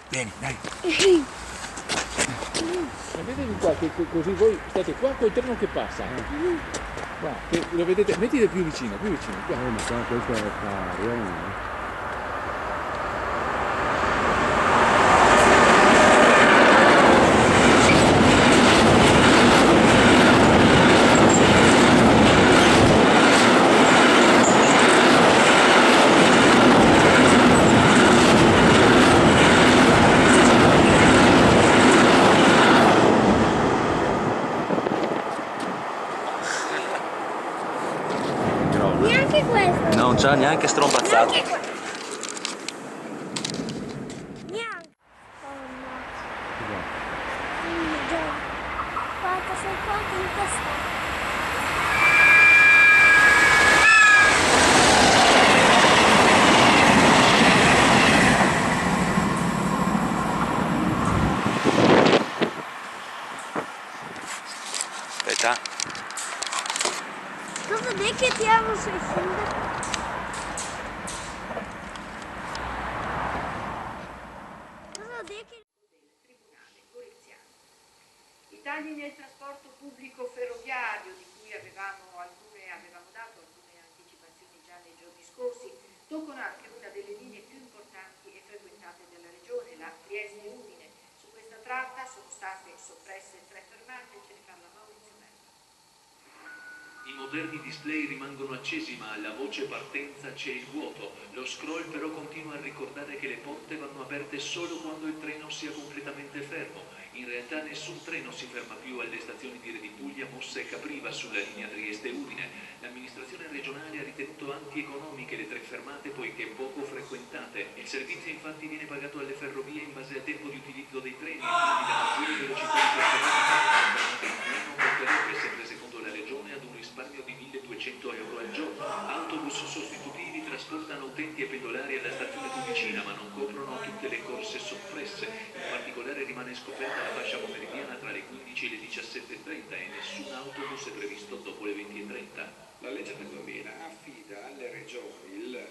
Vieni, dai. Vedetevi qua, che così voi state qua col treno che passa. Qua, che lo vedete, mettite più vicino, qua. Ma qua questo è pari, Neanche questo. Non c'ha neanche strombazzato. Neanche questo. Neanche. Oh no. Già. Guarda, sei qua in questa. Aspetta. Cosa vuoi che tiriamo sui fili? Cosa vuoi che... Tribunale Goriziano. I tagli nel trasporto pubblico ferroviario, di cui avevamo dato alcune anticipazioni già nei giorni scorsi, toccano anche una delle linee più importanti e frequentate della regione, la Trieste-Udine. Su questa tratta sono state soppresse 3 fermate, ce ne parla Maurizio Merlo. I moderni display rimangono accesi, ma alla voce partenza c'è il vuoto. Lo scroll però continua a ricordare che le porte vanno aperte solo quando il treno sia completamente fermo. In realtà nessun treno si ferma più alle stazioni di Redipuglia, Mossa e Capriva sulla linea Trieste-Udine. L'amministrazione regionale ha ritenuto antieconomiche le 3 fermate poiché poco frequentate. Il servizio infatti viene pagato alle ferrovie in base al tempo di utilizzo dei treni, quindi la maggiore velocità di queste fermate in treno porterebbe, sempre secondo la regione, ad un risparmio di 1.200 euro al giorno. Autobus sostitutivi trasportano utenti e pendolari alla stazione più vicina, ma non coprono tutte le corse soppresse. In particolare rimane scoperta la fascia pomeridiana tra le 15 e le 17.30 e nessun autobus è previsto dopo le 20.30. La legge del 2000 affida alle regioni il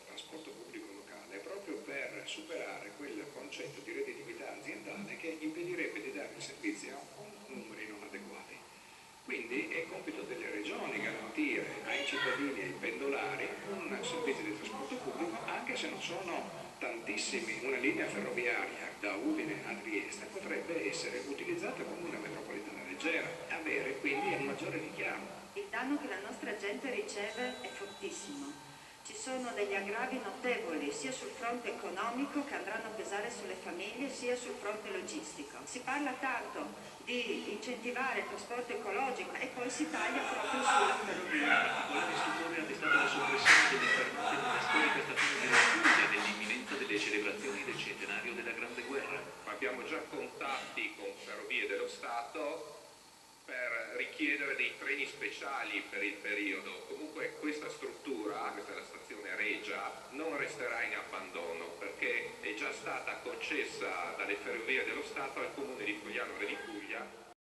trasporto pubblico locale proprio per superare quel concetto di redditività aziendale che impedirebbe di dare il servizio con numeri non adeguati. Quindi è compito delle regioni garantire ai cittadini e ai pendolari un servizio di trasporto pubblico, anche se non sono tantissimi. Una linea ferroviaria da Udine a Trieste potrebbe essere utilizzata come una metropolitana leggera, avere quindi un maggiore richiamo. Il danno che la nostra gente riceve è fortissimo. Ci sono degli aggravi notevoli sia sul fronte economico, che andranno a pesare sulle famiglie, sia sul fronte logistico. Si parla tanto di incentivare il trasporto ecologico e poi si taglia proprio sulla ferrovia. Il particolare stupore ha destato la soppressione delle fermate nella storica stazione della Puglia nell'imminenza delle celebrazioni del centenario della Grande Guerra. Abbiamo già contatti con Ferrovie dello Stato per richiedere dei treni speciali per il periodo. Comunque questa struttura, questa è la stazione Regia, non resterà in abbandono perché è già stata concessa dalle Ferrovie dello Stato al comune di Fogliano Redipuglia